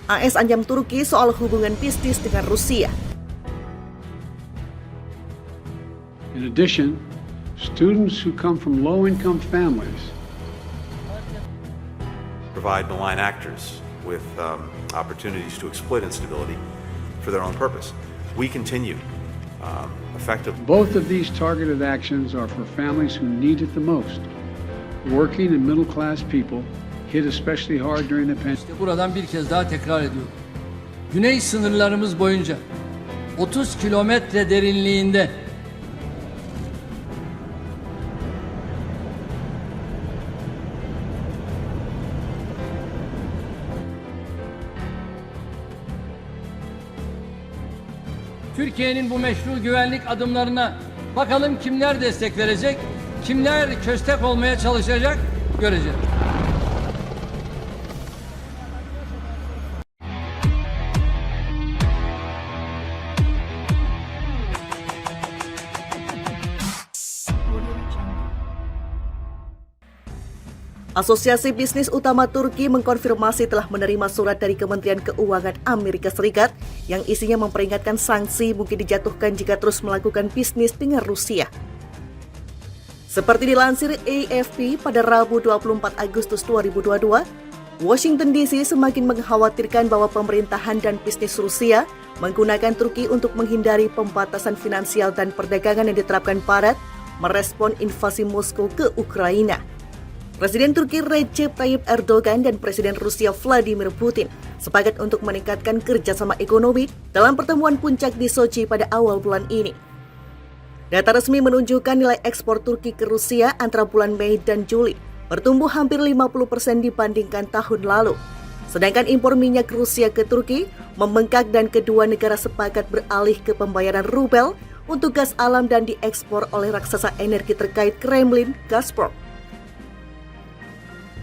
AS ancam Turki soal hubungan bisnis dengan Rusia. In addition, students who come from low-income families provide malign actors with opportunities to exploit instability for their own purpose. We continue effective. Both of these targeted actions are for families who need it the most. Working and middle-class people hit especially hard during the pandemic. İşte buradan bir kez daha tekrar ediyorum. Güney sınırlarımız boyunca 30 kilometre derinliğinde Türkiye'nin bu meşru güvenlik adımlarına bakalım kimler destek verecek, kimler köstek olmaya çalışacak göreceğiz. Asosiasi Bisnis Utama Turki mengkonfirmasi telah menerima surat dari Kementerian Keuangan Amerika Serikat yang isinya memperingatkan sanksi mungkin dijatuhkan jika terus melakukan bisnis dengan Rusia. Seperti dilansir AFP pada Rabu 24 Agustus 2022, Washington DC semakin mengkhawatirkan bahwa pemerintahan dan bisnis Rusia menggunakan Turki untuk menghindari pembatasan finansial dan perdagangan yang diterapkan Barat merespon invasi Moskow ke Ukraina. Presiden Turki Recep Tayyip Erdogan dan Presiden Rusia Vladimir Putin sepakat untuk meningkatkan kerjasama ekonomi dalam pertemuan puncak di Sochi pada awal bulan ini. Data resmi menunjukkan nilai ekspor Turki ke Rusia antara bulan Mei dan Juli bertumbuh hampir 50% dibandingkan tahun lalu. Sedangkan impor minyak Rusia ke Turki membengkak dan kedua negara sepakat beralih ke pembayaran rubel untuk gas alam dan diekspor oleh raksasa energi terkait Kremlin, Gazprom.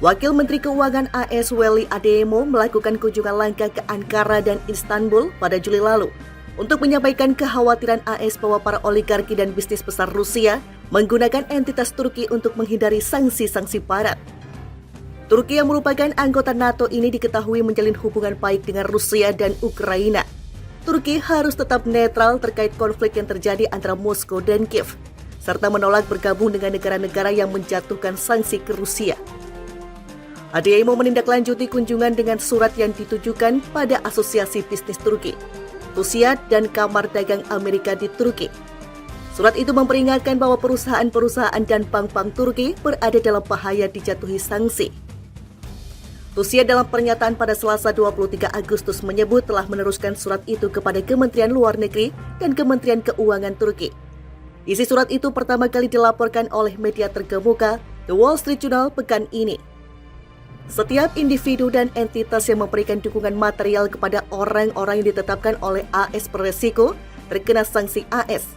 Wakil Menteri Keuangan AS Weli Adeyemo melakukan kunjungan langka ke Ankara dan Istanbul pada Juli lalu untuk menyampaikan kekhawatiran AS bahwa para oligarki dan bisnis besar Rusia menggunakan entitas Turki untuk menghindari sanksi-sanksi Barat. Turki yang merupakan anggota NATO ini diketahui menjalin hubungan baik dengan Rusia dan Ukraina. Turki harus tetap netral terkait konflik yang terjadi antara Moskow dan Kiev, serta menolak bergabung dengan negara-negara yang menjatuhkan sanksi ke Rusia. Adeyemo menindaklanjuti kunjungan dengan surat yang ditujukan pada Asosiasi Bisnis Turki, TUSIAD dan Kamar Dagang Amerika di Turki. Surat itu memperingatkan bahwa perusahaan-perusahaan dan bank-bank Turki berada dalam bahaya dijatuhi sanksi. TUSIAD dalam pernyataan pada Selasa 23 Agustus menyebut telah meneruskan surat itu kepada Kementerian Luar Negeri dan Kementerian Keuangan Turki. Isi surat itu pertama kali dilaporkan oleh media terkemuka The Wall Street Journal pekan ini. Setiap individu dan entitas yang memberikan dukungan material kepada orang-orang yang ditetapkan oleh AS beresiko terkena sanksi AS.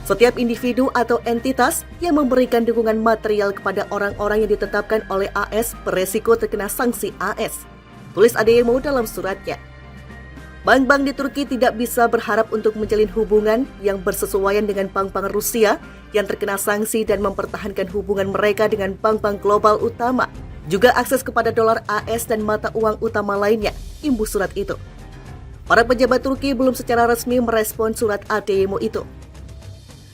Setiap individu atau entitas yang memberikan dukungan material kepada orang-orang yang ditetapkan oleh AS beresiko terkena sanksi AS, tulis Adeyemo dalam suratnya. Bank-bank di Turki tidak bisa berharap untuk menjalin hubungan yang bersesuaian dengan bank-bank Rusia yang terkena sanksi dan mempertahankan hubungan mereka dengan bank-bank global utama. Juga akses kepada dolar AS dan mata uang utama lainnya, imbus surat itu. Para pejabat Turki belum secara resmi merespon surat Adeyemo itu.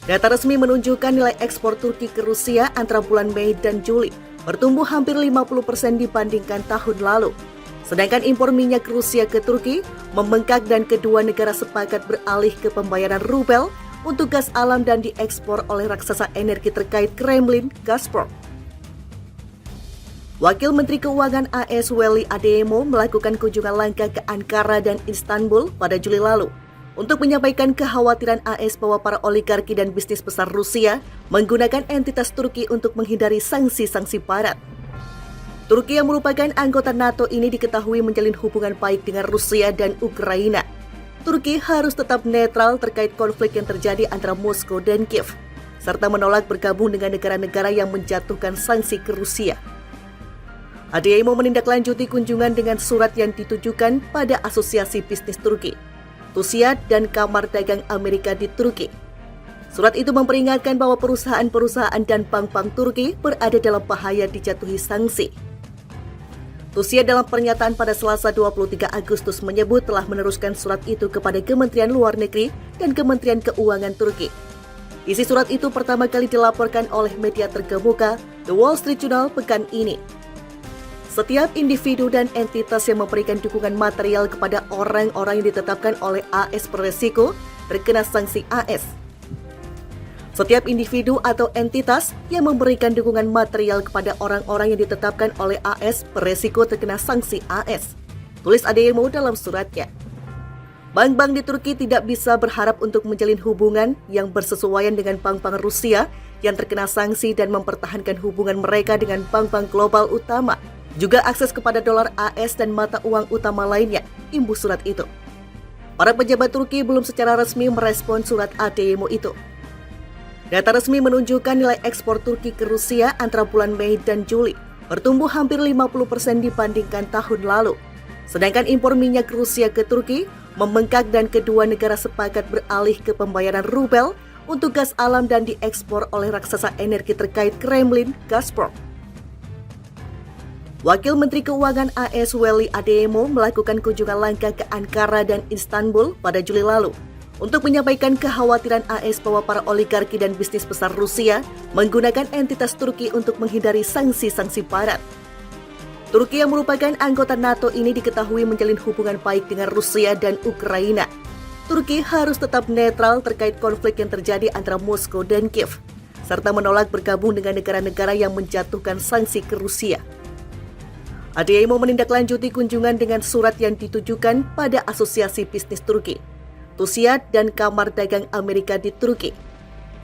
Data resmi menunjukkan nilai ekspor Turki ke Rusia antara bulan Mei dan Juli bertumbuh hampir 50% dibandingkan tahun lalu. Sedangkan impor minyak Rusia ke Turki membengkak dan kedua negara sepakat beralih ke pembayaran rubel untuk gas alam dan diekspor oleh raksasa energi terkait Kremlin, Gazprom. Wakil Menteri Keuangan AS Weli Adeyemo melakukan kunjungan langka ke Ankara dan Istanbul pada Juli lalu untuk menyampaikan kekhawatiran AS bahwa para oligarki dan bisnis besar Rusia menggunakan entitas Turki untuk menghindari sanksi-sanksi Barat. Turki yang merupakan anggota NATO ini diketahui menjalin hubungan baik dengan Rusia dan Ukraina. Turki harus tetap netral terkait konflik yang terjadi antara Moskow dan Kiev, serta menolak bergabung dengan negara-negara yang menjatuhkan sanksi ke Rusia. Adeyemo menindaklanjuti kunjungan dengan surat yang ditujukan pada Asosiasi Bisnis Turki, TUSIAD dan Kamar Dagang Amerika di Turki. Surat itu memperingatkan bahwa perusahaan-perusahaan dan bank-bank Turki berada dalam bahaya dijatuhi sanksi. Rusia dalam pernyataan pada Selasa 23 Agustus menyebut telah meneruskan surat itu kepada Kementerian Luar Negeri dan Kementerian Keuangan Turki. Isi surat itu pertama kali dilaporkan oleh media terkemuka The Wall Street Journal pekan ini. Setiap individu dan entitas yang memberikan dukungan material kepada orang-orang yang ditetapkan oleh AS beresiko terkena sanksi AS. Setiap individu atau entitas yang memberikan dukungan material kepada orang-orang yang ditetapkan oleh AS beresiko terkena sanksi AS, tulis Adeyemo dalam suratnya. Bank-bank di Turki tidak bisa berharap untuk menjalin hubungan yang bersesuaian dengan bank-bank Rusia yang terkena sanksi dan mempertahankan hubungan mereka dengan bank-bank global utama, juga akses kepada dolar AS dan mata uang utama lainnya, imbus surat itu. Para pejabat Turki belum secara resmi merespon surat Adeyemo itu. Data resmi menunjukkan nilai ekspor Turki ke Rusia antara bulan Mei dan Juli bertumbuh hampir 50% dibandingkan tahun lalu. Sedangkan impor minyak Rusia ke Turki membengkak dan kedua negara sepakat beralih ke pembayaran rubel untuk gas alam dan diekspor oleh raksasa energi terkait Kremlin, Gazprom. Wakil Menteri Keuangan AS Veli Adeyemo melakukan kunjungan langka ke Ankara dan Istanbul pada Juli lalu untuk menyampaikan kekhawatiran AS bahwa para oligarki dan bisnis besar Rusia menggunakan entitas Turki untuk menghindari sanksi-sanksi barat. Turki yang merupakan anggota NATO ini diketahui menjalin hubungan baik dengan Rusia dan Ukraina. Turki harus tetap netral terkait konflik yang terjadi antara Moskow dan Kiev, serta menolak bergabung dengan negara-negara yang menjatuhkan sanksi ke Rusia. Adeyemo menindaklanjuti kunjungan dengan surat yang ditujukan pada Asosiasi Bisnis Turki, TUSIAD dan Kamar Dagang Amerika di Turki.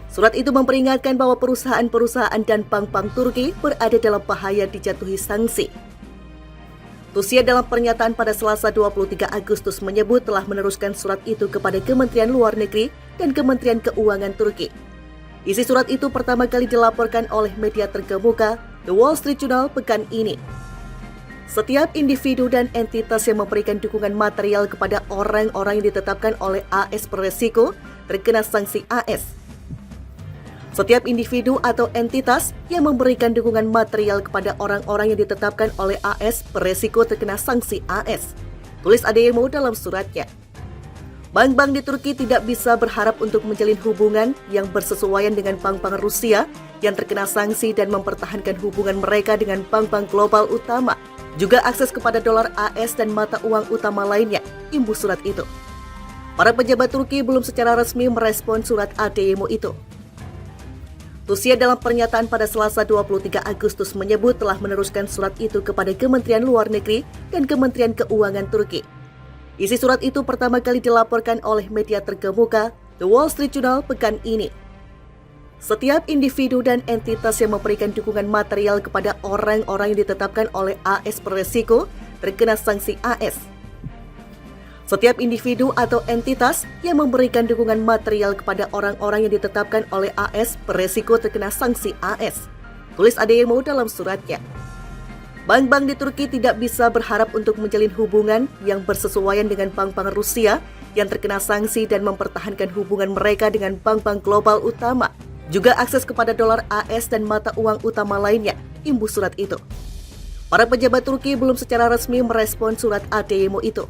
Surat itu memperingatkan bahwa perusahaan-perusahaan dan bank-bank Turki berada dalam bahaya dijatuhi sanksi. TUSIAD dalam pernyataan pada Selasa 23 Agustus menyebut telah meneruskan surat itu kepada Kementerian Luar Negeri dan Kementerian Keuangan Turki. Isi surat itu pertama kali dilaporkan oleh media terkemuka The Wall Street Journal pekan ini. Setiap individu dan entitas yang memberikan dukungan material kepada orang-orang yang ditetapkan oleh AS beresiko terkena sanksi AS. Setiap individu atau entitas yang memberikan dukungan material kepada orang-orang yang ditetapkan oleh AS beresiko terkena sanksi AS, tulis Adeyemo dalam suratnya. Bank-bank di Turki tidak bisa berharap untuk menjalin hubungan yang bersesuaian dengan bank-bank Rusia yang terkena sanksi dan mempertahankan hubungan mereka dengan bank-bank global utama, juga akses kepada dolar AS dan mata uang utama lainnya, imbus surat itu. Para pejabat Turki belum secara resmi merespon surat Adeyemo itu. TUSIAD dalam pernyataan pada Selasa 23 Agustus menyebut telah meneruskan surat itu kepada Kementerian Luar Negeri dan Kementerian Keuangan Turki. Isi surat itu pertama kali dilaporkan oleh media terkemuka The Wall Street Journal pekan ini. Setiap individu dan entitas yang memberikan dukungan material kepada orang-orang yang ditetapkan oleh AS beresiko terkena sanksi AS. Setiap individu atau entitas yang memberikan dukungan material kepada orang-orang yang ditetapkan oleh AS beresiko terkena sanksi AS, tulis Adeyemo dalam suratnya. Bank-bank di Turki tidak bisa berharap untuk menjalin hubungan yang bersesuaian dengan bank-bank Rusia yang terkena sanksi dan mempertahankan hubungan mereka dengan bank-bank global utama, juga akses kepada dolar AS dan mata uang utama lainnya, imbus surat itu. Para pejabat Turki belum secara resmi merespon surat Adeyemo itu.